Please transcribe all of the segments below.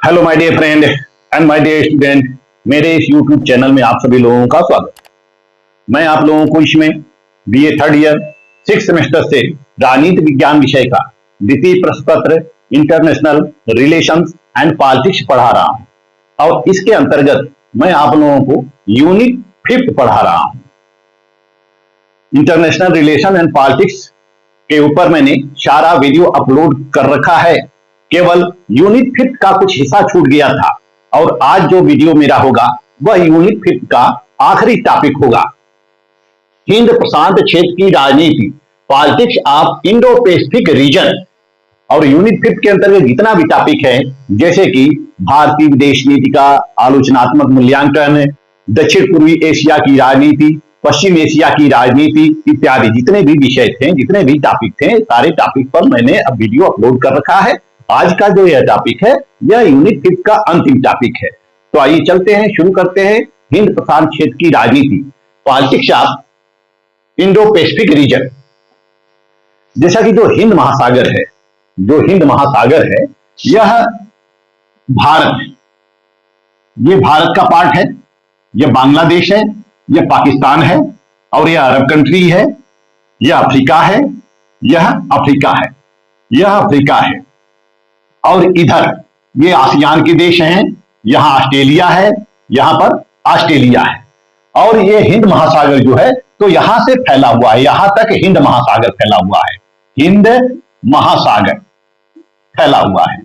Hello my dear friend and my dear student, मेरे इस YouTube channel में आप सभी लोगों का स्वागत। मैं आप लोगों को इसमें BA third year 6th semester से राजनीति विज्ञान विषय का द्वितीय प्रश्न पत्र इंटरनेशनल रिलेशंस एंड पॉलिटिक्स पढ़ा रहा हूं और इसके अंतर्गत मैं आप लोगों को यूनिट 5th पढ़ा रहा हूं। इंटरनेशनल रिलेशन एंड पॉलिटिक्स के ऊपर मैंने सारा वीडियो अपलोड कर रखा है, केवल यूनिट 5th का कुछ हिस्सा छूट गया था और आज जो वीडियो मेरा होगा वह यूनिट 5th का आखिरी टॉपिक होगा। हिंद प्रशांत क्षेत्र की राजनीति, politics of Indo Pacific region. और यूनिट 5th के अंतर्गत जितना भी टॉपिक है, जैसे कि भारतीय विदेश नीति का आलोचनात्मक मूल्यांकन, दक्षिण पूर्वी एशिया की राजनीति, पश्चिम एशिया की राजनीति इत्यादि जितने भी विषय थे, जितने भी टॉपिक थे, सारे टॉपिक पर मैंने अब वीडियो अपलोड कर रखा है। आज का जो यह टॉपिक है यह यूनिट 5th का अंतिम टॉपिक है। तो आइए चलते हैं, शुरू करते हैं। हिंद प्रशांत क्षेत्र की राजनीति, politics of Indo Pacific region. जैसा कि जो हिंद महासागर है, यह भारत है, यह भारत का पार्ट है, यह बांग्लादेश है, यह पाकिस्तान है और यह अरब कंट्री है, यह अफ्रीका है, यह अफ्रीका है, यह अफ्रीका है और इधर ये आसियान के देश हैं, यहां ऑस्ट्रेलिया है, यहां पर ऑस्ट्रेलिया है और ये हिंद महासागर जो है तो यहां से फैला हुआ है, यहां तक हिंद महासागर फैला हुआ है, हिंद महासागर फैला हुआ है।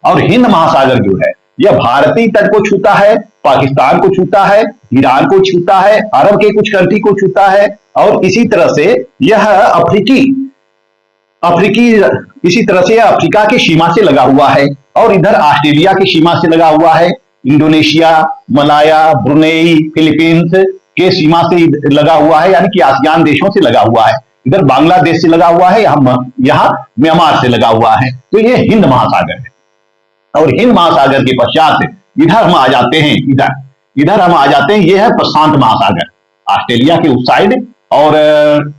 और हिंद महासागर जो है यह भारतीय तट को छूता है, पाकिस्तान को छूता है, ईरान को छूता है, अरब के कुछ कंट्री को छूता है और इसी तरह से यह इसी तरह से अफ्रीका की सीमा से लगा हुआ है और इधर ऑस्ट्रेलिया की सीमा से लगा हुआ है, इंडोनेशिया, मलाया, ब्रुनेई, फिलीपींस के सीमा से लगा हुआ है, यानी कि आसियान देशों से लगा हुआ है। इधर बांग्लादेश से लगा हुआ है, यहाँ म्यांमार से लगा हुआ है। तो ये हिंद महासागर है और हिंद महासागर के पश्चात इधर हम आ जाते हैं, इधर हम आ जाते हैं, यह है प्रशांत महासागर, ऑस्ट्रेलिया के उस साइड और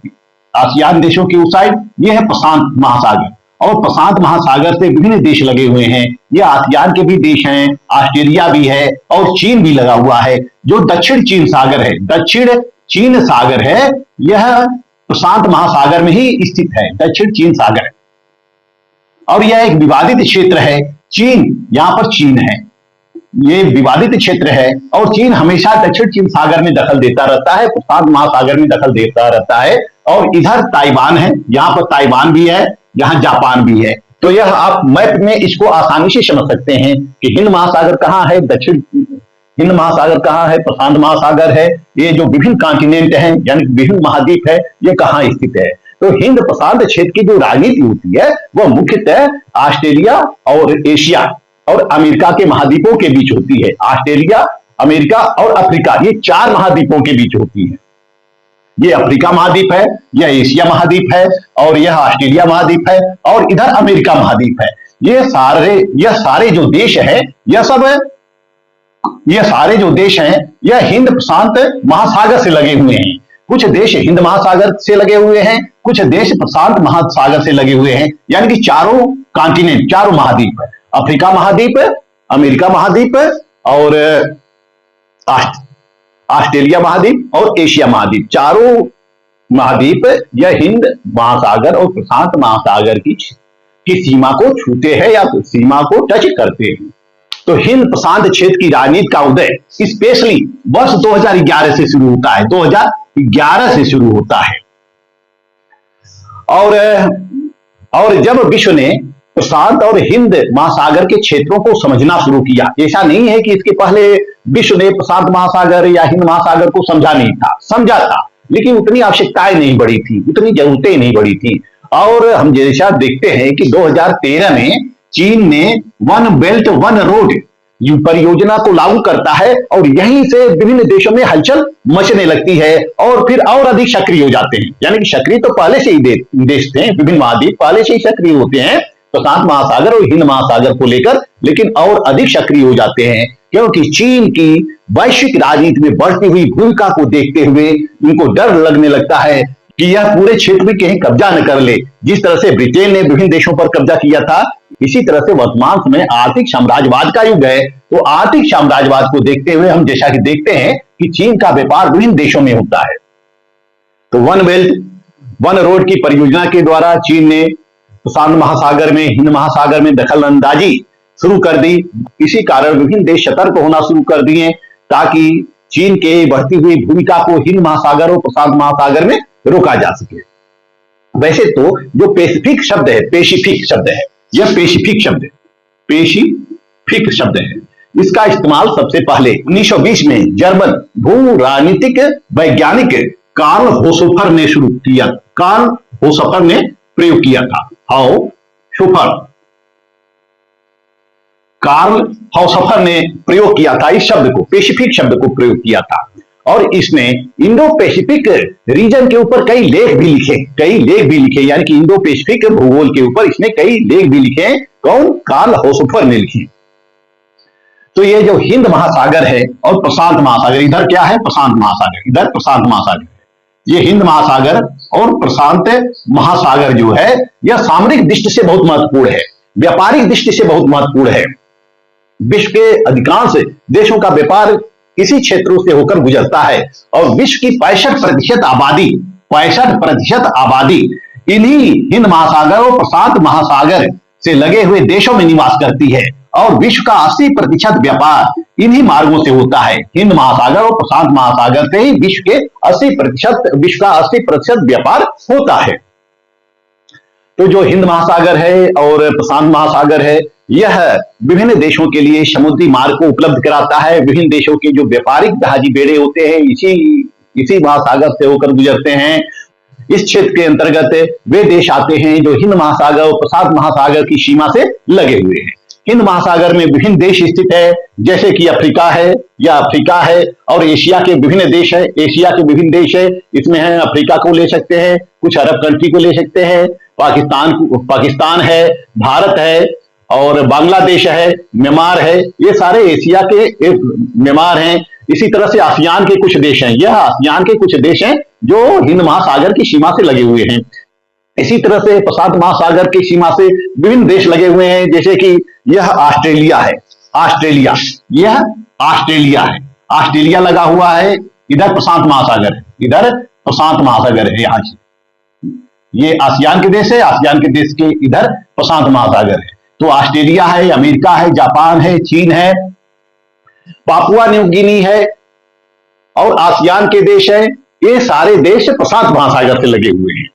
आसियान देशों के उस साइड, यह है प्रशांत महासागर। और प्रशांत महासागर से विभिन्न देश लगे हुए हैं, ये आसियान के भी देश हैं, ऑस्ट्रेलिया भी है और चीन भी लगा हुआ है। जो दक्षिण चीन सागर है, दक्षिण चीन सागर है, यह प्रशांत महासागर में ही स्थित है, दक्षिण चीन सागर। और यह एक विवादित क्षेत्र है, चीन, यहां पर चीन है, ये विवादित क्षेत्र है और चीन हमेशा दक्षिण चीन सागर में दखल देता रहता है, प्रशांत महासागर में दखल देता रहता है। और इधर ताइवान है, यहां पर ताइवान भी है, यहां जापान भी है। तो यह आप मैप में इसको आसानी से समझ सकते हैं कि हिंद महासागर कहां है, दक्षिण हिंद महासागर कहां है, प्रशांत महासागर है, ये जो विभिन्न कॉन्टिनेंट हैं यानी विभिन्न महाद्वीप है, ये कहां स्थित है। तो हिंद प्रशांत क्षेत्र की जो राजनीति होती है वह मुख्यतः ऑस्ट्रेलिया और एशिया और अमेरिका के महाद्वीपों के बीच होती है। ऑस्ट्रेलिया, अमेरिका और अफ्रीका, ये 4 महाद्वीपों के बीच होती है। ये अफ्रीका महाद्वीप है, यह एशिया महाद्वीप है और यह ऑस्ट्रेलिया महाद्वीप है और इधर अमेरिका महाद्वीप है। यह सारे जो देश है, यह सारे जो देश हैं यह हिंद प्रशांत महासागर से लगे हुए हैं। कुछ देश हिंद महासागर से लगे हुए हैं, कुछ देश प्रशांत महासागर से लगे हुए हैं, यानी कि चारों कॉन्टिनेंट, चारों महाद्वीप है, अफ्रीका महाद्वीप, अमेरिका महाद्वीप और ऑस्ट्रेलिया महाद्वीप और एशिया महाद्वीप, चारों महाद्वीप यह हिंद महासागर और प्रशांत महासागर की सीमा को छूते हैं या सीमा को टच करते हैं। तो हिंद प्रशांत क्षेत्र की राजनीति का उदय स्पेशली वर्ष 2011 से शुरू होता है, 2011 से शुरू होता है। और जब विश्व ने प्रशांत और हिंद महासागर के क्षेत्रों को समझना शुरू किया, ऐसा नहीं है कि इसके पहले विश्व ने प्रशांत महासागर या हिंद महासागर को समझा नहीं था, समझा था, लेकिन उतनी आवश्यकताएं नहीं बढ़ी थी, उतनी जरूरतें नहीं बढ़ी थी। और हम जैसा देखते हैं कि 2013 में चीन ने वन बेल्ट वन रोड परियोजना को लागू करता है और यहीं से विभिन्न देशों में हलचल मचने लगती है और फिर और अधिक सक्रिय हो जाते हैं। यानी कि सक्रिय तो पहले से ही देश थे, विभिन्न महाद्वीप पहले से ही सक्रिय होते हैं प्रशांत महासागर और हिंद महासागर को लेकर, लेकिन और अधिक सक्रिय हो जाते हैं क्योंकि चीन की वैश्विक राजनीति में बढ़ती हुई भूमिका को देखते हुए उनको डर लगने लगता है कि यह पूरे क्षेत्र में कहीं कब्जा न कर ले। जिस तरह से ब्रिटेन ने विभिन्न देशों पर कब्जा किया था, इसी तरह से वर्तमान समय आर्थिक साम्राज्यवाद का युग है। तो आर्थिक साम्राज्यवाद को देखते हुए हम जैसा कि देखते हैं कि चीन का व्यापार विभिन्न देशों में होता है। तो वन बेल्ट वन रोड की परियोजना के द्वारा चीन ने प्रशांत महासागर में, हिंद महासागर में दखल अंदाजी शुरू कर दी। इसी कारण विभिन्न देश सतर्क होना शुरू कर दिए ताकि चीन के बढ़ती हुई भूमिका को हिंद महासागर और प्रशांत महासागर में रोका जा सके। वैसे तो जो पैसिफिक शब्द है, पेसिफिक शब्द है, यह पेसिफिक शब्द है, पेसिफिक शब्द है। इसका इस्तेमाल सबसे पहले 1920 में जर्मन भू राजनीतिक वैज्ञानिक कार्ल होसोफर ने शुरू किया। कार्ल होसोफर ने प्रयोग किया था। कार्ल होसोफर ने प्रयोग किया था इस शब्द को, पैसिफिक शब्द को प्रयोग किया था। और इसने इंडो पैसिफिक रीजन के ऊपर कई लेख भी लिखे, यानी कि इंडो पैसिफिक भूगोल के ऊपर इसने कई लेख भी लिखे। कौन? कार्ल होसोफर ने लिखे। तो ये जो हिंद महासागर है और प्रशांत महासागर, इधर क्या है? प्रशांत महासागर, इधर प्रशांत महासागर। ये हिंद महासागर और प्रशांत महासागर जो है यह सामरिक दृष्टि से बहुत महत्वपूर्ण है, व्यापारिक दृष्टि से बहुत महत्वपूर्ण है। विश्व के अधिकांश देशों का व्यापार इसी क्षेत्रों से होकर गुजरता है और विश्व की 65% आबादी इन्हीं हिंद महासागर और प्रशांत महासागर से लगे हुए देशों में निवास करती है और विश्व का 80% व्यापार इन्हीं मार्गों से होता है। हिंद महासागर और प्रशांत महासागर से ही विश्व का 80% व्यापार होता है। तो जो हिंद महासागर है और प्रशांत महासागर है, यह विभिन्न देशों के लिए समुद्री मार्ग को उपलब्ध कराता है। विभिन्न देशों के जो व्यापारिक जहाजी बेड़े होते हैं इसी महासागर से होकर गुजरते हैं। इस क्षेत्र के अंतर्गत वे देश आते हैं जो हिंद महासागर और प्रशांत महासागर की सीमा से लगे हुए हैं। हिंद महासागर में विभिन्न देश स्थित है, जैसे कि अफ्रीका है और एशिया के विभिन्न देश है। इसमें है अफ्रीका को ले सकते हैं, कुछ अरब कंट्री को ले सकते हैं, पाकिस्तान है, भारत है और बांग्लादेश है, म्यांमार है। ये सारे एशिया के म्यांमार हैं। इसी तरह से आसियान के कुछ देश हैं। यह आसियान के कुछ देश हैं जो हिंद महासागर की सीमा से लगे हुए हैं। इसी तरह से प्रशांत महासागर की सीमा से विभिन्न देश लगे हुए हैं, जैसे कि यह ऑस्ट्रेलिया है। ऑस्ट्रेलिया लगा हुआ है। इधर प्रशांत महासागर है। यहाँ ये आसियान के देश है, आसियान के देश के इधर प्रशांत महासागर है। तो ऑस्ट्रेलिया है, अमेरिका है, जापान है, चीन है, पापुआ न्यू गिनी है और आसियान के देश है। ये सारे देश प्रशांत महासागर से लगे हुए हैं।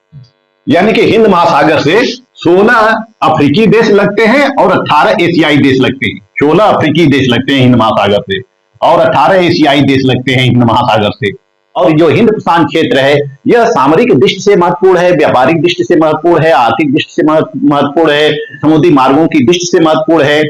यानी कि हिंद महासागर से 16 अफ्रीकी देश लगते हैं और 18 एशियाई देश लगते हैं। 16 अफ्रीकी देश लगते हैं हिंद महासागर से और 18 एशियाई देश लगते हैं हिंद महासागर से। और जो हिंद प्रशांत क्षेत्र है यह सामरिक दृष्टि से महत्वपूर्ण है, व्यापारिक दृष्टि से महत्वपूर्ण है, आर्थिक दृष्टि से महत्वपूर्ण है, समुद्री मार्गों की दृष्टि से महत्वपूर्ण है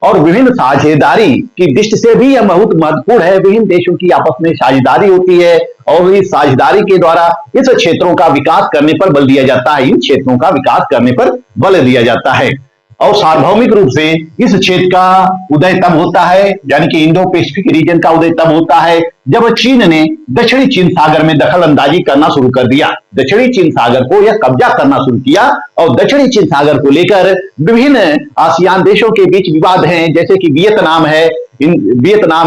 और विभिन्न साझेदारी की दृष्टि से भी यह बहुत महत्वपूर्ण है। विभिन्न देशों की आपस में साझेदारी होती है और इस साझेदारी के द्वारा इस क्षेत्रों का विकास करने पर बल दिया जाता है। इन क्षेत्रों का विकास करने पर बल दिया जाता है और सार्वभौमिक रूप से इस क्षेत्र का उदय तब होता है, यानी कि इंडो पैसिफिक रीजन का उदय तब होता है जब चीन ने दक्षिणी चीन सागर में दखल अंदाजी करना शुरू कर दिया। दक्षिणी चीन सागर को यह कब्जा करना शुरू किया और दक्षिणी चीन सागर को लेकर विभिन्न आसियान देशों के बीच विवाद हैं, जैसे कि वियतनाम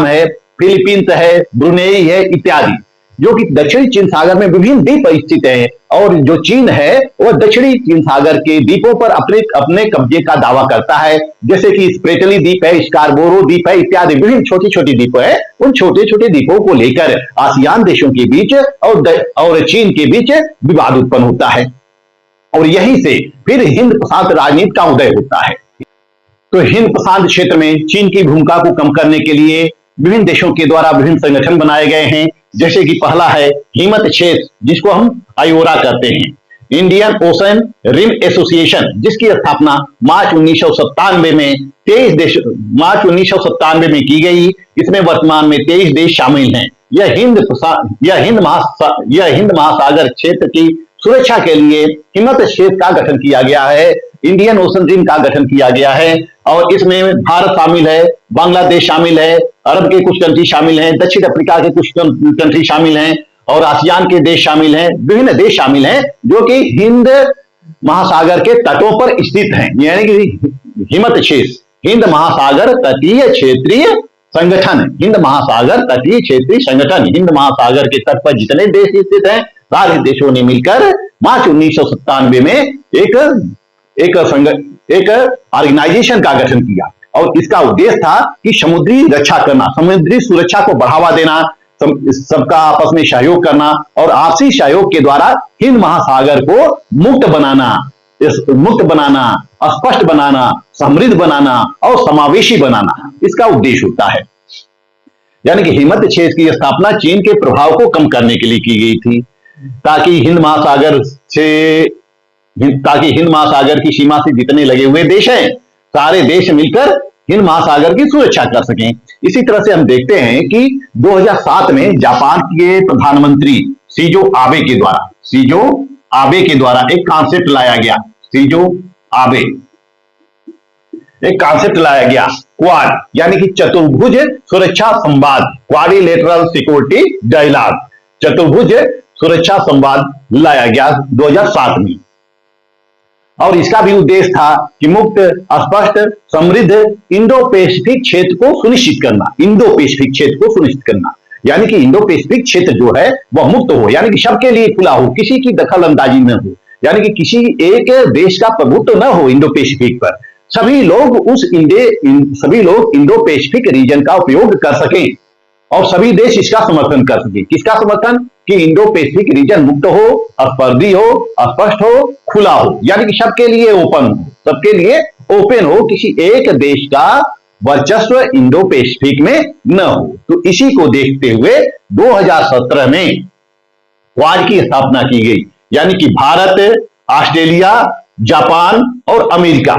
है, फिलीपींस है, ब्रुनेई है इत्यादि, जो कि दक्षिणी चीन सागर में विभिन्न द्वीप स्थित हैं। और जो चीन है वह दक्षिणी चीन सागर के द्वीपों पर अपने कब्जे का दावा करता है, जैसे कि स्प्रेटली द्वीप है, स्कारबोरो द्वीप है इत्यादि विभिन्न छोटी छोटी द्वीप है। उन छोटे छोटे द्वीपों को लेकर आसियान देशों के बीच और चीन के बीच विवाद उत्पन्न होता है और यहीं से फिर हिंद प्रशांत राजनीति का उदय होता है। तो हिंद प्रशांत क्षेत्र में चीन की भूमिका को कम करने के लिए विभिन्न देशों के द्वारा विभिन्न संगठन बनाए गए हैं, जैसे कि पहला है हिमत क्षेत्र, जिसको हम आयोरा कहते हैं, इंडियन ओशन रिम एसोसिएशन, जिसकी स्थापना मार्च 1997 में की गई। इसमें वर्तमान में 23 देश शामिल हैं। यह हिंद महासागर क्षेत्र की सुरक्षा के लिए हिमत क्षेत्र का गठन किया गया है, इंडियन ओशन रिम का गठन किया गया है और इसमें भारत शामिल है, बांग्लादेश शामिल है, अरब के कुछ कंट्री शामिल हैं, दक्षिण अफ्रीका के कुछ कंट्री शामिल हैं और आसियान के देश शामिल हैं। विभिन्न देश शामिल हैं जो कि हिंद महासागर के तटों पर स्थित हैं, यानी कि हिमतशेष, हिंद महासागर तटीय क्षेत्रीय संगठन, हिंद महासागर तटीय क्षेत्रीय संगठन, हिंद महासागर के तट पर जितने देश स्थित हैं सारे देशों ने मिलकर मार्च 1997 में एक ऑर्गेनाइजेशन का गठन किया और इसका उद्देश्य था कि समुद्री रक्षा करना, समुद्री सुरक्षा को बढ़ावा देना, सबका आपस में सहयोग करना और आपसी सहयोग के द्वारा हिंद महासागर को मुक्त बनाना, स्पष्ट बनाना, समृद्ध बनाना और समावेशी बनाना, इसका उद्देश्य होता है। यानी कि हिमतशेष की स्थापना चीन के प्रभाव को कम करने के लिए की गई थी, ताकि हिंद महासागर की सीमा से जितने लगे हुए देश हैं सारे देश मिलकर हिंद महासागर की सुरक्षा कर सकें। इसी तरह से हम देखते हैं कि 2007 में जापान के प्रधानमंत्री शिंजो आबे के द्वारा एक कॉन्सेप्ट लाया गया, क्वाड, यानी कि चतुर्भुज सुरक्षा संवाद, क्वाड्रिलेटरल सिक्योरिटी डायलॉग, चतुर्भुज सुरक्षा संवाद लाया गया 2007 में। और इसका भी उद्देश्य था कि मुक्त, स्पष्ट, समृद्ध इंडो पैसिफिक क्षेत्र को सुनिश्चित करना, यानी कि इंडो पैसिफिक क्षेत्र जो है वह मुक्त हो, यानी कि सबके लिए खुला हो, किसी की दखल अंदाजी न हो, यानी कि किसी एक देश का प्रभुत्व न हो इंडो पैसिफिक पर। सभी लोग इंडो पैसिफिक रीजन का उपयोग कर सकें और सभी देश इसका समर्थन कर सके। किसका समर्थन? कि इंडो पैसिफिक रीजन मुक्त हो, स्पर्धी हो, स्पष्ट हो, खुला हो, यानी कि सबके लिए ओपन हो, किसी एक देश का वर्चस्व इंडो पैसिफिक में न हो। तो इसी को देखते हुए 2017 में क्वाड की स्थापना की गई, यानी कि भारत, ऑस्ट्रेलिया, जापान और अमेरिका,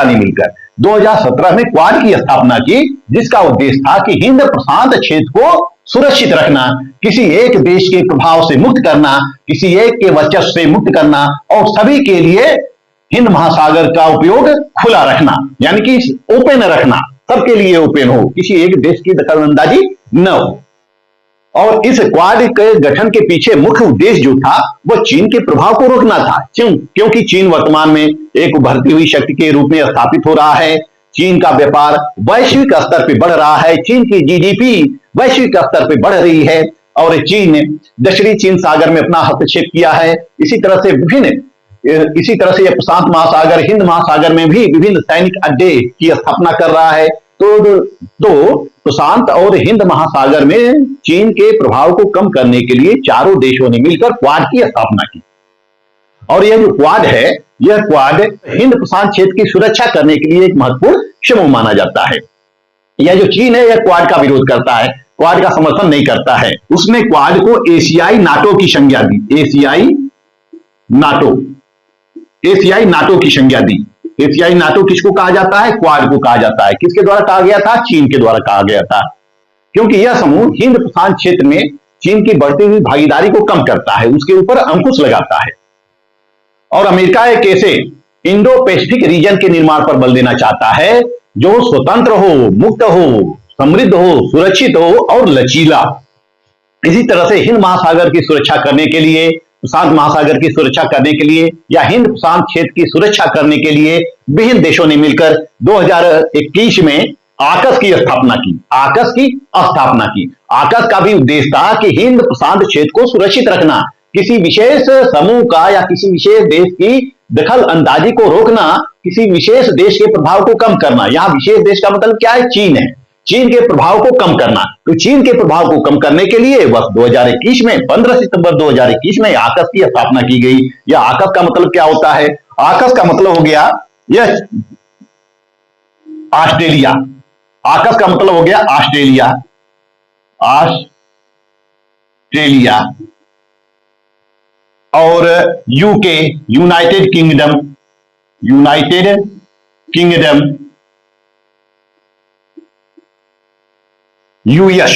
ने मिलकर 2017 में क्वाड की स्थापना की, जिसका उद्देश्य था कि हिंद प्रशांत क्षेत्र को सुरक्षित रखना, किसी एक देश के प्रभाव से मुक्त करना, किसी एक के वर्चस्व से मुक्त करना और सभी के लिए हिंद महासागर का उपयोग खुला रखना, यानी कि ओपन रखना, सबके लिए ओपन हो, किसी एक देश की दखलंदाजी न हो। और इस क्वाड के गठन के पीछे मुख्य उद्देश्य जो था वह चीन के प्रभाव को रोकना था। क्योंकि चीन वर्तमान में एक उभरती हुई शक्ति के रूप में स्थापित हो रहा है, चीन का व्यापार वैश्विक स्तर पर बढ़ रहा है, चीन की जीडीपी वैश्विक स्तर पर बढ़ रही है और चीन ने दक्षिणी चीन सागर में अपना हस्तक्षेप किया है। इसी तरह से प्रशांत महासागर, हिंद महासागर में भी विभिन्न सैनिक अड्डे की स्थापना कर रहा है। तो प्रशांत और हिंद महासागर में चीन के प्रभाव को कम करने के लिए चारों देशों ने मिलकर क्वाड की स्थापना की। और यह जो क्वाड है, यह क्वाड हिंद प्रशांत क्षेत्र की सुरक्षा करने के लिए एक महत्वपूर्ण समूह माना जाता है। यह जो चीन है, यह क्वाड का विरोध करता है, क्वाड का समर्थन नहीं करता है। उसने क्वाड को एशियाई नाटो की संज्ञा दी, एशियाई नाटो किसको कहा जाता है? क्वाड को कहा जाता है। किसके द्वारा कहा गया था? चीन के द्वारा कहा गया था, क्योंकि यह समूह हिंद प्रशांत क्षेत्र में चीन की बढ़ती हुई भागीदारी को कम करता है, उसके ऊपर अंकुश लगाता है। और अमेरिका एक ऐसे इंडो पैसिफिक रीजन के निर्माण पर बल देना चाहता है जो स्वतंत्र हो, मुक्त हो, समृद्ध हो, सुरक्षित हो और लचीला। इसी तरह से हिंद महासागर की सुरक्षा करने के लिए, प्रशांत महासागर की सुरक्षा करने के लिए या हिंद प्रशांत क्षेत्र की सुरक्षा करने के लिए विभिन्न देशों ने मिलकर 2021 में आकस की स्थापना की। आकस का भी उद्देश्य था कि हिंद प्रशांत क्षेत्र को सुरक्षित रखना, किसी विशेष समूह का या किसी विशेष देश की दखल अंदाजी को रोकना, किसी विशेष देश के प्रभाव को कम करना। यहां विशेष देश का मतलब क्या है? चीन है। चीन के प्रभाव को कम करना। तो चीन के प्रभाव को कम करने के लिए वर्ष 2021 में 15 सितंबर 2021 में आकस की स्थापना की गई। यह आकस का मतलब क्या होता है? आकस का मतलब हो गया यह ऑस्ट्रेलिया। आकस का मतलब हो गया ऑस्ट्रेलिया और UK, United kingdom, US,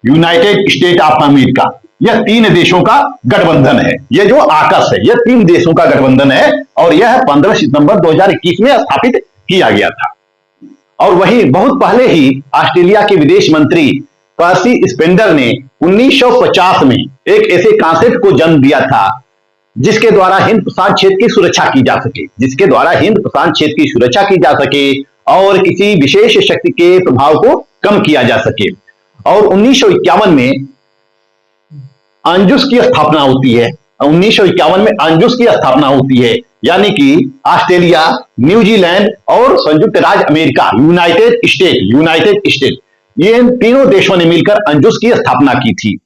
United state of America. यह तीन देशों का गठबंधन है। यह जो आकस है, यह तीन देशों का गठबंधन है और यह 15 सितंबर 2021 में स्थापित किया गया था। और वहीं बहुत पहले ही ऑस्ट्रेलिया के विदेश मंत्री पर्सी स्पेंडर ने 1950 में एक ऐसे कॉन्सेप्ट को जन्म दिया था जिसके द्वारा हिंद प्रशांत क्षेत्र की सुरक्षा की जा सके, जिसके द्वारा हिंद प्रशांत क्षेत्र की सुरक्षा की जा सके और किसी विशेष शक्ति के प्रभाव को कम किया जा सके। और 1951 में अंजुस की स्थापना होती है। 1951 में अंजुस की स्थापना होती है, यानी कि ऑस्ट्रेलिया, न्यूजीलैंड और संयुक्त राज्य अमेरिका, यूनाइटेड स्टेट, ये तीनों देशों ने मिलकर अंजुस की स्थापना की थी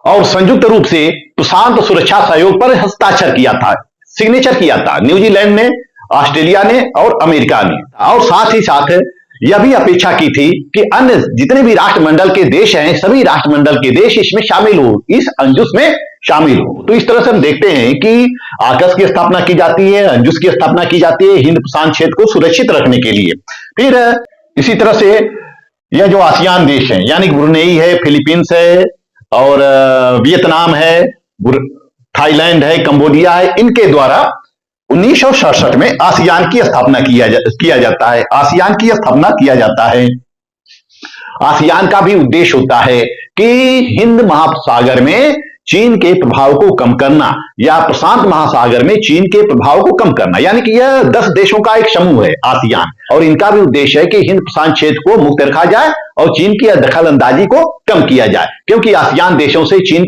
और संयुक्त रूप से प्रशांत सुरक्षा सहयोग पर हस्ताक्षर किया था, सिग्नेचर किया था न्यूजीलैंड ने, ऑस्ट्रेलिया ने और अमेरिका ने। और साथ ही साथ यह भी अपेक्षा की थी कि अन्य जितने भी राष्ट्रमंडल के देश हैं, सभी राष्ट्रमंडल के देश इसमें शामिल हो, इस अंजुस में शामिल हो। तो इस तरह से हम देखते हैं कि आकस की स्थापना की जाती है, अंजुस की स्थापना की जाती है हिंद प्रशांत क्षेत्र को सुरक्षित रखने के लिए। फिर इसी तरह से यह जो आसियान देश हैं, यानी ब्रुनेई है, फिलीपींस है और वियतनाम है, थाईलैंड है, कंबोडिया है, इनके द्वारा 1967 में आसियान की स्थापना किया जाता है। आसियान की स्थापना किया जाता है। आसियान का भी उद्देश्य होता है कि हिंद महासागर में चीन के प्रभाव को कम करना या प्रशांत महासागर में चीन के प्रभाव को कम करना, यानी कि यह 10 देशों का एक समूह है आसियान, और इनका भी उद्देश्य है कि हिंद प्रशांत क्षेत्र को मुक्त रखा जाए और चीन की दखल अंदाजी को कम किया जाए, क्योंकि आसियान देशों से चीन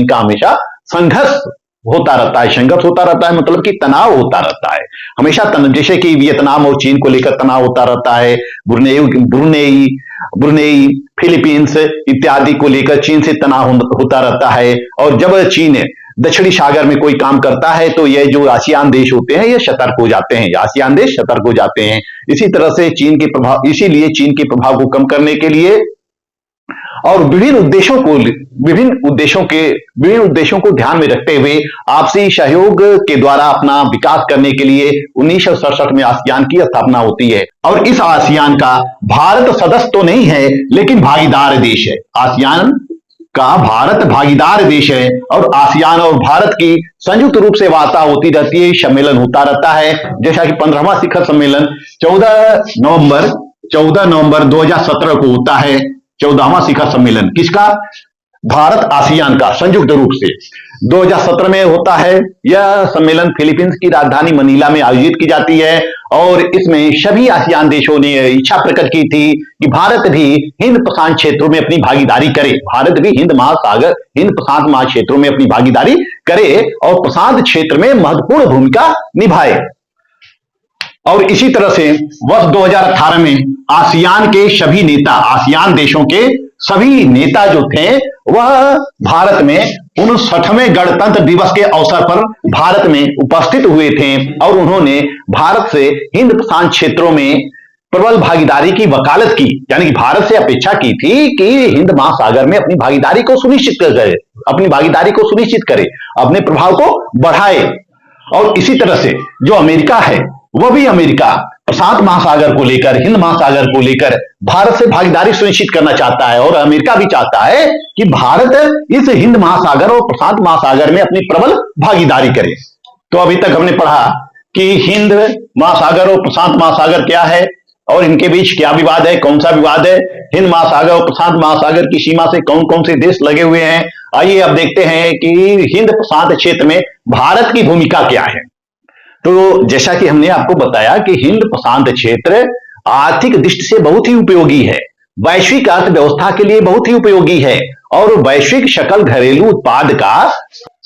का हमेशा संघर्ष होता रहता है, मतलब कि तनाव होता रहता है हमेशा। जैसे कि वियतनाम और चीन को लेकर तनाव होता रहता है, ब्रुनेई, फिलीपींस इत्यादि को लेकर चीन से तनाव होता रहता है। और जब चीन दक्षिणी सागर में कोई काम करता है तो ये जो आसियान देश होते हैं ये सतर्क हो जाते हैं, आसियान देश सतर्क हो जाते हैं। इसी तरह से इसीलिए चीन के प्रभाव को कम करने के लिए और विभिन्न उद्देश्यों को ध्यान में रखते हुए आपसी सहयोग के द्वारा अपना विकास करने के लिए 1967 में आसियान की स्थापना होती है। और इस आसियान का भारत सदस्य तो नहीं है लेकिन भागीदार देश है। आसियान का भारत भागीदार देश है और आसियान और भारत की संयुक्त रूप से वार्ता होती रहती है, सम्मेलन होता रहता है। जैसा कि 15वां शिखर सम्मेलन 14 नवंबर 2017 को होता है। 14वां शिखर सम्मेलन किसका? भारत आसियान का संयुक्त रूप से 2017 में होता है। यह सम्मेलन फिलीपींस की राजधानी मनीला में आयोजित की जाती है और इसमें सभी आसियान देशों ने इच्छा प्रकट की थी कि भारत भी हिंद प्रशांत क्षेत्रों में अपनी भागीदारी करे, भारत भी हिंद प्रशांत महाक्षेत्रों में अपनी भागीदारी करे और प्रशांत क्षेत्र में महत्वपूर्ण भूमिका निभाए। और इसी तरह से वर्ष 2018 में आसियान देशों के सभी नेता जो थे वह भारत में 59वें गणतंत्र दिवस के अवसर पर भारत में उपस्थित हुए थे और उन्होंने भारत से हिंद प्रशांत क्षेत्रों में प्रबल भागीदारी की वकालत की, यानी कि भारत से अपेक्षा की थी कि हिंद महासागर में अपनी भागीदारी को सुनिश्चित करे, अपने प्रभाव को बढ़ाए। और इसी तरह से जो अमेरिका है वह भी प्रशांत महासागर को लेकर, हिंद महासागर को लेकर भारत से भागीदारी सुनिश्चित करना चाहता है और अमेरिका भी चाहता है कि भारत इस हिंद महासागर और प्रशांत महासागर में अपनी प्रबल भागीदारी करे। तो अभी तक हमने पढ़ा कि हिंद महासागर और प्रशांत महासागर क्या है और इनके बीच क्या विवाद है, कौन सा विवाद है, हिंद महासागर और प्रशांत महासागर की सीमा से कौन कौन से देश लगे हुए हैं। आइए अब देखते हैं कि हिंद प्रशांत क्षेत्र में भारत की भूमिका क्या है। तो जैसा कि हमने आपको बताया कि हिंद प्रशांत क्षेत्र आर्थिक दृष्टि से बहुत ही उपयोगी है, वैश्विक अर्थव्यवस्था के लिए बहुत ही उपयोगी है और वैश्विक सकल घरेलू उत्पाद का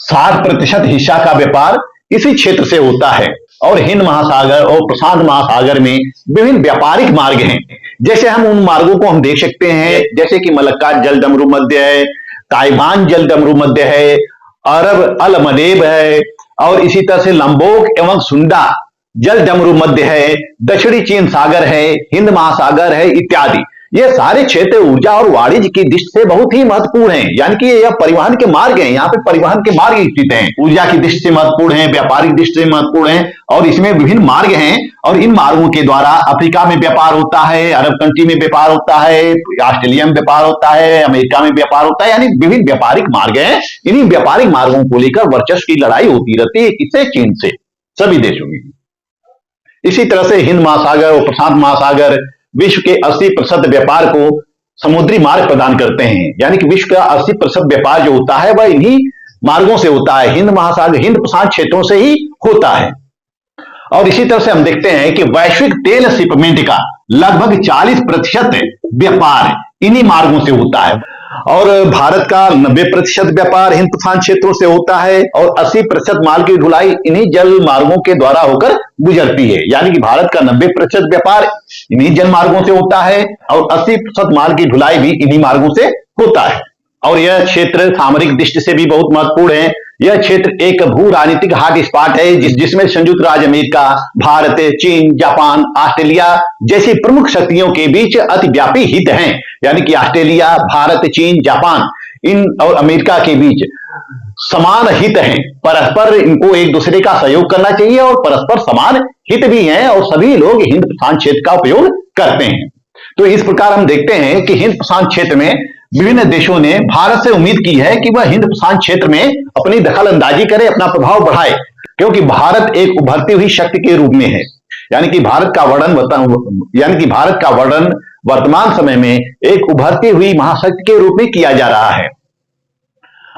60% हिस्सा का व्यापार इसी क्षेत्र से होता है। और हिंद महासागर और प्रशांत महासागर में विभिन्न व्यापारिक मार्ग हैं। जैसे हम उन मार्गों को हम देख सकते हैं, जैसे कि मलक्का जल डमरू मध्य है, ताइवान जल डमरू मध्य है, अरब अल मदेब है और इसी तरह से लंबोक एवं सुंडा जल डमरू मध्य है, दक्षिणी चीन सागर है, हिंद महासागर है इत्यादि। ये सारे क्षेत्र ऊर्जा और वाणिज्य की दृष्टि से बहुत ही महत्वपूर्ण हैं, यानी कि यह परिवहन के मार्ग हैं, यहाँ पे परिवहन के मार्ग स्थित हैं, ऊर्जा की दृष्टि से महत्वपूर्ण है, व्यापारिक दृष्टि से महत्वपूर्ण है और इसमें विभिन्न मार्ग हैं और इन मार्गों के द्वारा अफ्रीका में व्यापार होता है, अरब कंट्री में व्यापार होता है, ऑस्ट्रेलिया में व्यापार होता है, अमेरिका में व्यापार होता है, यानी विभिन्न व्यापारिक मार्ग हैं। इन्हीं व्यापारिक मार्गों को लेकर वर्चस्व की लड़ाई होती रहती है, किससे? चीन से, सभी देशों की। इसी तरह से हिंद महासागर और प्रशांत महासागर विश्व के 80% व्यापार को समुद्री मार्ग प्रदान करते हैं, यानी कि विश्व का 80% व्यापार जो होता है वह इन्हीं मार्गों से होता है, हिंद महासागर, हिंद प्रशांत क्षेत्रों से ही होता है। और इसी तरह से हम देखते हैं कि वैश्विक तेल शिपमेंट का लगभग 40% व्यापार इन्हीं मार्गों से होता है, और भारत का 90% व्यापार हिंद प्रशांत क्षेत्रों से होता है, और 80% माल की ढुलाई इन्हीं जल मार्गों के द्वारा होकर गुजरती है। यानी कि भारत का 90% व्यापार इन्हीं जल मार्गों से होता है और 80% माल की ढुलाई भी इन्हीं मार्गों से होता है। और यह क्षेत्र सामरिक दृष्टि से भी बहुत महत्वपूर्ण है। यह क्षेत्र एक भू राजनीतिक हॉट स्पॉट है, जिसमें संयुक्त राज्य अमेरिका, भारत, चीन, जापान, ऑस्ट्रेलिया जैसी प्रमुख शक्तियों के बीच अतिव्यापी हित हैं। यानी कि ऑस्ट्रेलिया, भारत, चीन, जापान इन और अमेरिका के बीच समान हित हैं। परस्पर इनको एक दूसरे का सहयोग करना चाहिए और परस्पर समान हित भी हैं, और सभी लोग हिंद प्रशांत क्षेत्र का उपयोग करते हैं। तो इस प्रकार हम देखते हैं कि हिंद प्रशांत क्षेत्र में विभिन्न देशों ने भारत से उम्मीद की है कि वह हिंद प्रशांत क्षेत्र में अपनी दखल अंदाजी करे, अपना प्रभाव बढ़ाए, क्योंकि भारत एक उभरती हुई शक्ति के रूप में है। यानी कि भारत का वर्णन वर्तमान समय में एक उभरती हुई महाशक्ति के रूप में किया जा रहा है।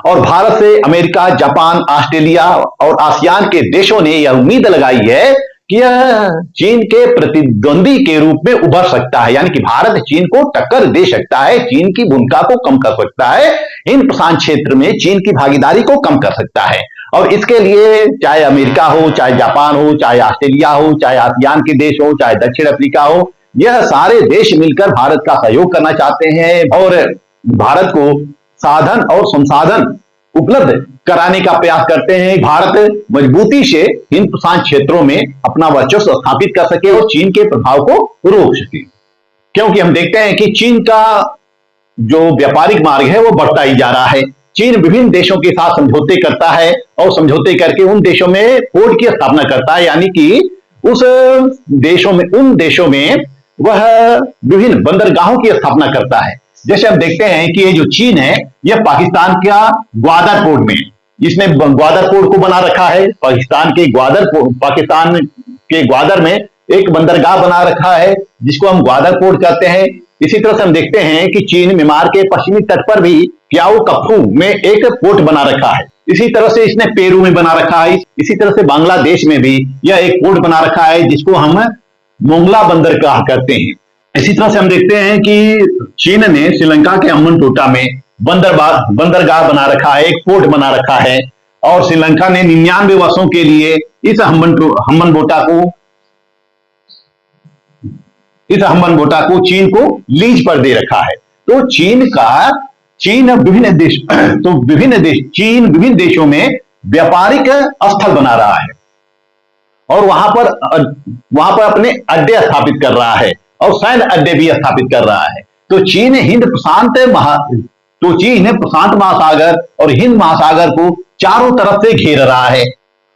और भारत से अमेरिका, जापान, ऑस्ट्रेलिया और आसियान के देशों ने यह उम्मीद लगाई है कि यह चीन के प्रतिद्वंदी के रूप में उभर सकता है। यानी कि भारत चीन को टक्कर दे सकता है, चीन की भूमिका को कम कर सकता है, हिंद प्रशांत क्षेत्र में चीन की भागीदारी को कम कर सकता है। और इसके लिए चाहे अमेरिका हो, चाहे जापान हो, चाहे ऑस्ट्रेलिया हो, चाहे आसियान के देश हो, चाहे दक्षिण अफ्रीका हो, यह सारे देश मिलकर भारत का सहयोग करना चाहते हैं और भारत को साधन और संसाधन उपलब्ध कराने का प्रयास करते हैं। भारत मजबूती से हिंद प्रशांत क्षेत्रों में अपना वर्चस्व स्थापित कर सके और चीन के प्रभाव को रोक सके, क्योंकि हम देखते हैं कि चीन का जो व्यापारिक मार्ग है वो बढ़ता ही जा रहा है। चीन विभिन्न देशों के साथ समझौते करता है और समझौते करके उन देशों में पोर्ट की स्थापना करता है, यानी कि उन देशों में वह विभिन्न बंदरगाहों की स्थापना करता है। जैसे हम देखते हैं कि ये जो चीन है यह पाकिस्तान का ग्वादर पोर्ट में, इसने ग्वादर पोर्ट को बना रखा है। पाकिस्तान के ग्वादर में एक बंदरगाह बना रखा है जिसको हम ग्वादर पोर्ट कहते हैं। इसी तरह से हम देखते हैं कि चीन म्यांमार के पश्चिमी तट पर भी क्याओ कप्पू में एक पोर्ट बना रखा है। इसी तरह से इसने पेरू में बना रखा है। इसी तरह से बांग्लादेश में भी यह एक पोर्ट बना रखा है जिसको हम मोंगला बंदरगाह कहते हैं। इसी तरह से हम देखते हैं कि चीन ने श्रीलंका के हम्बनटोटा में बंदरगाह बना रखा है, एक पोर्ट बना रखा है, और श्रीलंका ने 99 वर्षों के लिए इस हम्बनटोटा को चीन को लीज पर दे रखा है। तो चीन विभिन्न देशों में व्यापारिक स्थल बना रहा है और वहां पर अपने अड्डे स्थापित कर रहा है और सैन्य अड्डे भी स्थापित कर रहा है। तो चीन प्रशांत महासागर और हिंद महासागर को चारों तरफ से घेर रहा है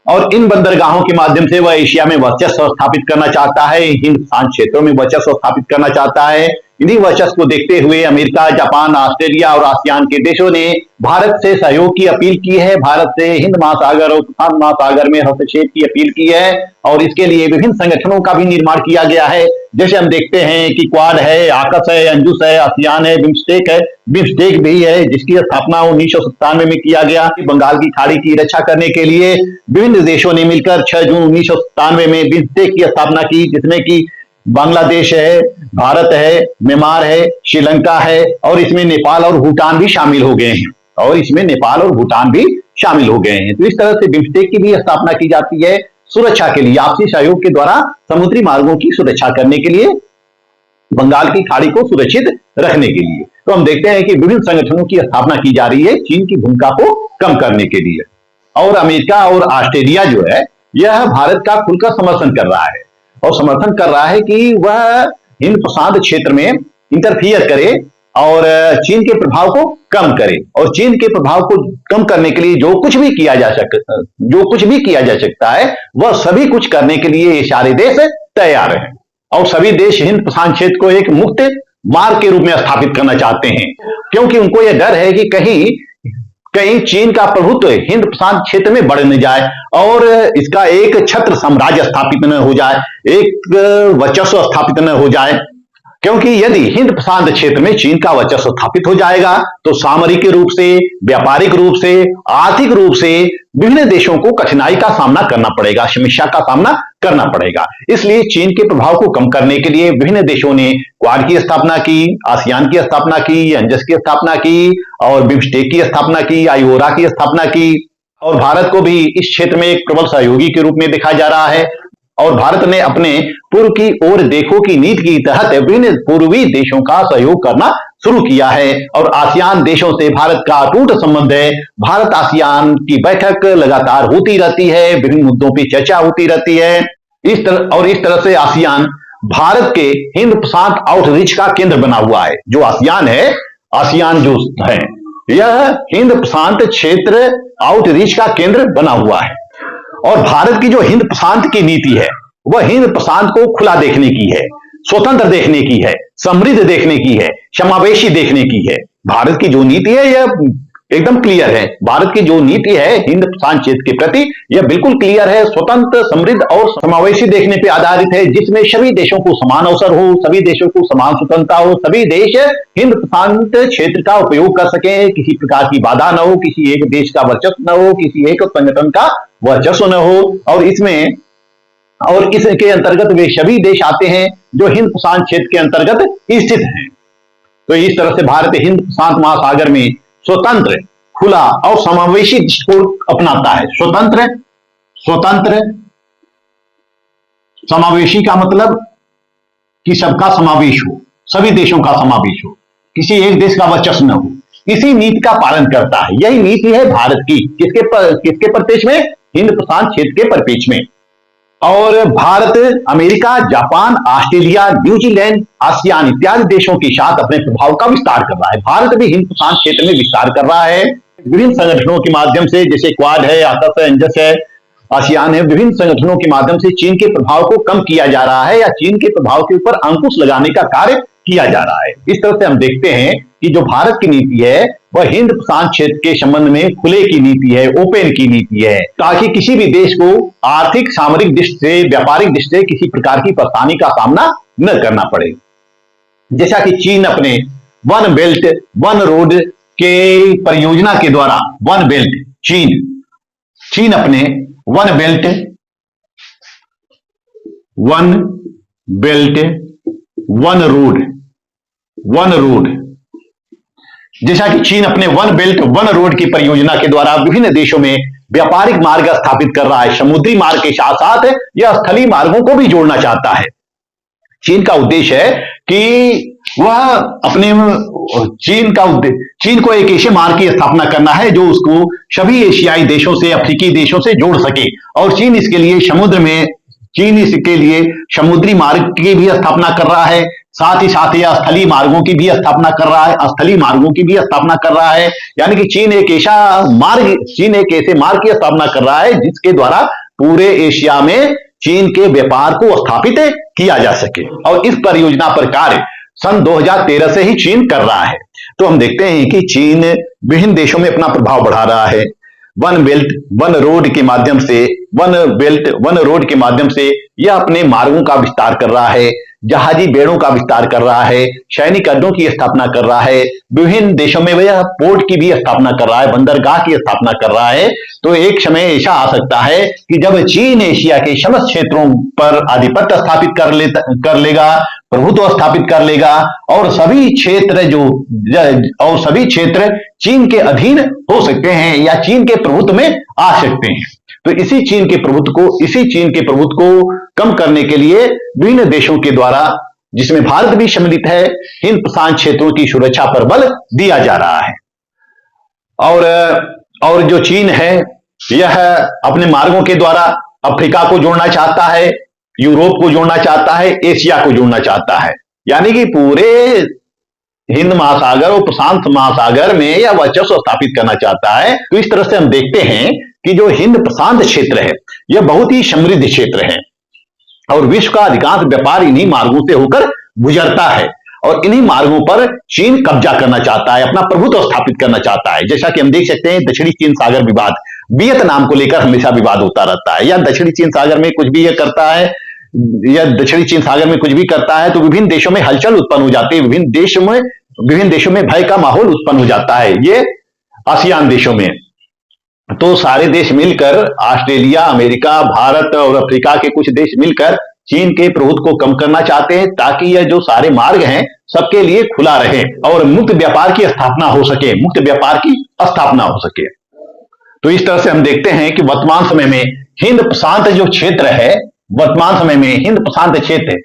और इन बंदरगाहों के माध्यम से वह एशिया में वर्चस्व स्थापित करना चाहता है, हिंद प्रशांत क्षेत्रों में वर्चस्व स्थापित करना चाहता है। इन्हीं वर्चस्व को देखते हुए अमेरिका, जापान, ऑस्ट्रेलिया और आसियान के देशों ने भारत से सहयोग की अपील की है, भारत से हिंद महासागर और प्रशांत महासागर में हस्तक्षेप की अपील की है, और इसके लिए विभिन्न संगठनों का भी निर्माण किया गया है। जैसे हम देखते हैं कि क्वाड है, आकस है, अंजुस है, आसियान है, बिम्स्टेक भी है, जिसकी स्थापना 1997 में किया गया। बंगाल की खाड़ी की रक्षा करने के लिए विभिन्न देशों ने मिलकर 6 जून 1997 में बिम्स्टेक की स्थापना की, जिसमें कि बांग्लादेश है, भारत है, म्यांमार है, श्रीलंका है, और इसमें नेपाल और भूटान भी शामिल हो गए हैं। तो इस तरह से बिम्स्टेक की भी स्थापना की जाती है सुरक्षा के लिए, आपसी सहयोग के द्वारा समुद्री मार्गों की सुरक्षा करने के लिए, बंगाल की खाड़ी को सुरक्षित रखने के लिए। तो हम देखते हैं कि विभिन्न संगठनों की स्थापना की जा रही है चीन की भूमिका को कम करने के लिए। और अमेरिका और ऑस्ट्रेलिया जो है यह भारत का खुलकर समर्थन कर रहा है और समर्थन कर रहा है कि वह हिंद प्रशांत क्षेत्र में इंटरफियर करे और चीन के प्रभाव को कम करे, और चीन के प्रभाव को कम करने के लिए जो कुछ भी किया जा सकता है वह सभी कुछ करने के लिए ये सारे देश तैयार हैं। और सभी देश हिंद प्रशांत क्षेत्र को एक मुक्त मार्ग के रूप में स्थापित करना चाहते हैं, क्योंकि उनको यह डर है कि कहीं चीन का प्रभुत्व हिंद प्रशांत क्षेत्र में बढ़ न जाए और इसका एक छत्र साम्राज्य स्थापित न हो जाए, एक वर्चस्व स्थापित न हो जाए, क्योंकि यदि हिंद प्रशांत क्षेत्र में चीन का वर्चस्व स्थापित हो जाएगा तो सामरिक रूप से, व्यापारिक रूप से, आर्थिक रूप से विभिन्न देशों को कठिनाई का सामना करना पड़ेगा, समस्या का सामना करना पड़ेगा। इसलिए चीन के प्रभाव को कम करने के लिए विभिन्न देशों ने क्वाड की स्थापना की, आसियान की स्थापना की, अंजस की स्थापना की और बिम्स्टेक की स्थापना की, आईओरा की स्थापना की। और भारत को भी इस क्षेत्र में एक प्रबल सहयोगी के रूप में देखा जा रहा है। और भारत ने अपने पूर्व की ओर देखो की नीति के तहत विभिन्न पूर्वी देशों का सहयोग करना शुरू किया है और आसियान देशों से भारत का अटूट संबंध है। भारत आसियान की बैठक लगातार होती रहती है, विभिन्न मुद्दों पर चर्चा होती रहती है। इस तरह से आसियान भारत के हिंद प्रशांत आउटरीच का केंद्र बना हुआ है। जो आसियान है, आसियान जो है यह हिंद प्रशांत क्षेत्र आउटरीच का केंद्र बना हुआ है। और भारत की जो हिंद प्रशांत की नीति है वह हिंद प्रशांत को खुला देखने की है, स्वतंत्र देखने की है, समृद्ध देखने की है, समावेशी देखने की है। भारत की जो नीति है यह एकदम क्लियर है। भारत की जो नीति है हिंद प्रशांत क्षेत्र के प्रति यह बिल्कुल क्लियर है, स्वतंत्र, समृद्ध और समावेशी देखने पर आधारित है, जिसमें सभी देशों को समान अवसर हो, सभी देशों को समान स्वतंत्रता हो, सभी देश हिंद प्रशांत क्षेत्र का उपयोग कर सके, किसी प्रकार की बाधा न हो, किसी एक देश का वर्चस्व न हो, किसी एक संगठन का वर्चस्व न हो। और इसके अंतर्गत वे सभी देश आते हैं जो हिंद प्रशांत क्षेत्र के अंतर्गत स्थित हैं। तो इस तरह से भारत हिंद प्रशांत महासागर में स्वतंत्र, खुला और समावेशी दृष्टिकोण अपनाता है। स्वतंत्र समावेशी का मतलब कि सबका समावेश हो, सभी देशों का समावेश हो, किसी एक देश का वर्चस्व न हो, इसी नीति का पालन करता है। यही नीति है भारत की। किसके परिपेक्ष में? हिंद प्रशांत क्षेत्र के परिपेक्ष में। और Bharat America, Japan, Australia, New Zealand, ASEAN इत्यादि देशों के साथ अपने प्रभाव का विस्तार कर रहा है। भारत भी हिंद प्रशांत क्षेत्र में विस्तार कर रहा है विभिन्न संगठनों के माध्यम से, जैसे क्वाड है, आकस है, अंजस है, आसियान है। विभिन्न संगठनों के माध्यम से चीन के प्रभाव को कम किया जा रहा है या चीन के प्रभाव के ऊपर अंकुश लगाने का कार्य किया जा रहा है। इस तरह से हम देखते हैं कि जो भारत की नीति है वह हिंद प्रशांत क्षेत्र के संबंध में खुले की नीति है, ओपन की नीति है, ताकि किसी भी देश को आर्थिक, सामरिक दृष्टि से, व्यापारिक दृष्टि से किसी प्रकार की परेशानी का सामना न करना पड़े। जैसा कि चीन अपने वन बेल्ट वन रोड के परियोजना के द्वारा, वन बेल्ट चीन अपने वन बेल्ट वन रोड जैसा कि चीन अपने वन बेल्ट वन रोड की परियोजना के द्वारा विभिन्न देशों में व्यापारिक मार्ग स्थापित कर रहा है। समुद्री मार्ग के साथ साथ यह स्थलीय मार्गों को भी जोड़ना चाहता है। चीन का उद्देश्य है कि वह अपने चीन को एक ऐसे मार्ग की स्थापना करना है जो उसको सभी एशियाई देशों से, अफ्रीकी देशों से जोड़ सके। और चीन इसके लिए समुद्री मार्ग की भी स्थापना कर रहा है, साथ ही साथ यह स्थलीय मार्गों की भी स्थापना कर रहा है। यानी कि चीन एक ऐसे मार्ग की स्थापना कर रहा है जिसके द्वारा पूरे एशिया में चीन के व्यापार को स्थापित किया जा सके। और इस परियोजना पर कार्य सन 2013 से ही चीन कर रहा है। तो हम देखते हैं कि चीन विभिन्न देशों में अपना प्रभाव बढ़ा रहा है। वन बेल्ट वन रोड के माध्यम से यह अपने मार्गों का विस्तार कर रहा है, जहाजी बेड़ों का विस्तार कर रहा है, सैनिक अड्डों की स्थापना कर रहा है, विभिन्न देशों में वह पोर्ट की भी स्थापना कर रहा है, बंदरगाह की स्थापना कर रहा है। तो एक समय ऐसा आ सकता है कि जब चीन एशिया के समस्त क्षेत्रों पर आधिपत्य स्थापित कर लेगा, प्रभुत्व स्थापित कर लेगा और सभी क्षेत्र चीन के अधीन हो सकते हैं या चीन के प्रभुत्व में आ सकते हैं। तो इसी चीन के प्रभुत्व को कम करने के लिए विभिन्न देशों के द्वारा, जिसमें भारत भी सम्मिलित है, हिंद प्रशांत क्षेत्रों की सुरक्षा पर बल दिया जा रहा है। और जो चीन है यह अपने मार्गों के द्वारा अफ्रीका को जोड़ना चाहता है, यूरोप को जोड़ना चाहता है, एशिया को जोड़ना चाहता है। यानी कि पूरे हिंद महासागर और प्रशांत महासागर में यह वर्चस्व स्थापित करना चाहता है। तो इस तरह से हम देखते हैं कि जो हिंद प्रशांत क्षेत्र है यह बहुत ही समृद्ध क्षेत्र है और विश्व का अधिकांश व्यापार इन्हीं मार्गों से होकर गुजरता है। और इन्हीं मार्गों पर चीन कब्जा करना चाहता है, अपना प्रभुत्व स्थापित करना चाहता है। जैसा कि हम देख सकते हैं दक्षिणी चीन सागर विवाद, वियतनाम को लेकर हमेशा विवाद होता रहता है, या दक्षिणी चीन सागर में कुछ भी यह करता है या दक्षिणी चीन सागर में कुछ भी करता है तो विभिन्न देशों में हलचल उत्पन्न हो जाती है, विभिन्न देशों में भय का माहौल उत्पन्न हो जाता है, ये आसियान देशों में। तो सारे देश मिलकर, ऑस्ट्रेलिया, अमेरिका, भारत और अफ्रीका के कुछ देश मिलकर चीन के प्रभुत्व को कम करना चाहते हैं, ताकि यह जो सारे मार्ग हैं सबके लिए खुला रहे और मुक्त व्यापार की स्थापना हो सके, मुक्त व्यापार की स्थापना हो सके। तो इस तरह से हम देखते हैं कि वर्तमान समय में हिंद प्रशांत जो क्षेत्र है, वर्तमान समय में हिंद प्रशांत क्षेत्र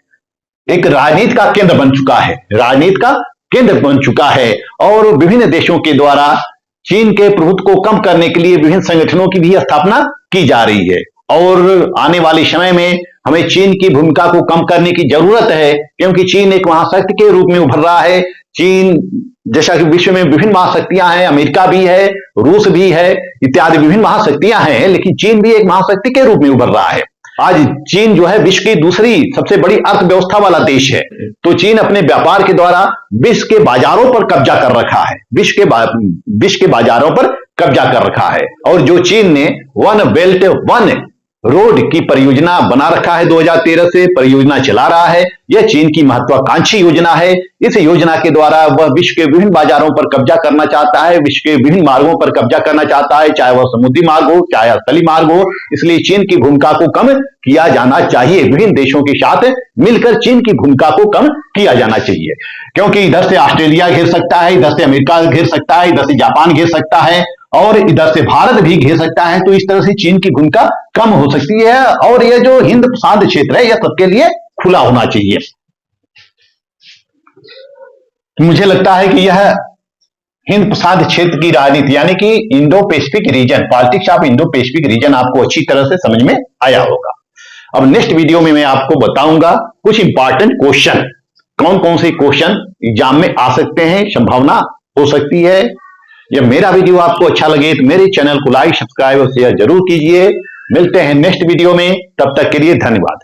एक राजनीति का केंद्र बन चुका है, राजनीति का केंद्र बन चुका है और विभिन्न देशों के द्वारा चीन के प्रभुत्व को कम करने के लिए विभिन्न संगठनों की भी स्थापना की जा रही है। और आने वाले समय में हमें चीन की भूमिका को कम करने की जरूरत है, क्योंकि चीन एक महाशक्ति के रूप में उभर रहा है। चीन जैसा कि विश्व में विभिन्न महाशक्तियां हैं, अमेरिका भी है, रूस भी है, इत्यादि विभिन्न महाशक्तियां हैं, लेकिन चीन भी एक महाशक्ति के रूप में उभर रहा है। आज चीन जो है विश्व की दूसरी सबसे बड़ी अर्थव्यवस्था वाला देश है। तो चीन अपने व्यापार के द्वारा विश्व के बाजारों पर कब्जा कर रखा है, विश्व के बाजारों पर कब्जा कर रखा है। और जो चीन ने वन बेल्ट वन रोड की परियोजना बना रखा है, 2013 से परियोजना चला रहा है, यह चीन की महत्वाकांक्षी योजना है। इस योजना के द्वारा वह विश्व के विभिन्न बाजारों पर कब्जा करना चाहता है, विश्व के विभिन्न मार्गों पर कब्जा करना चाहता है, चाहे वह समुद्री मार्ग हो, चाहे स्थलीय मार्ग हो। इसलिए चीन की भूमिका को कम किया जाना चाहिए, विभिन्न देशों के साथ मिलकर चीन की भूमिका को कम किया जाना चाहिए, क्योंकि इधर से ऑस्ट्रेलिया घेर सकता है, इधर से अमेरिका घेर सकता है, इधर से जापान घेर सकता है और इधर से भारत भी घेर सकता है। तो इस तरह से चीन की भूमिका कम हो सकती है और यह जो हिंद प्रशांत क्षेत्र है यह सबके लिए खुला होना चाहिए। मुझे लगता है कि यह हिंद प्रशांत क्षेत्र की राजनीति यानी कि Indo Pacific region, politics of Indo Pacific region आपको अच्छी तरह से समझ में आया होगा। अब नेक्स्ट वीडियो में मैं आपको बताऊंगा कुछ इंपॉर्टेंट क्वेश्चन, कौन कौन से क्वेश्चन एग्जाम में आ सकते हैं, संभावना हो सकती है। यह मेरा वीडियो आपको अच्छा लगे तो मेरे चैनल को लाइक, सब्सक्राइब और शेयर जरूर कीजिए। मिलते हैं नेक्स्ट वीडियो में, तब तक के लिए धन्यवाद।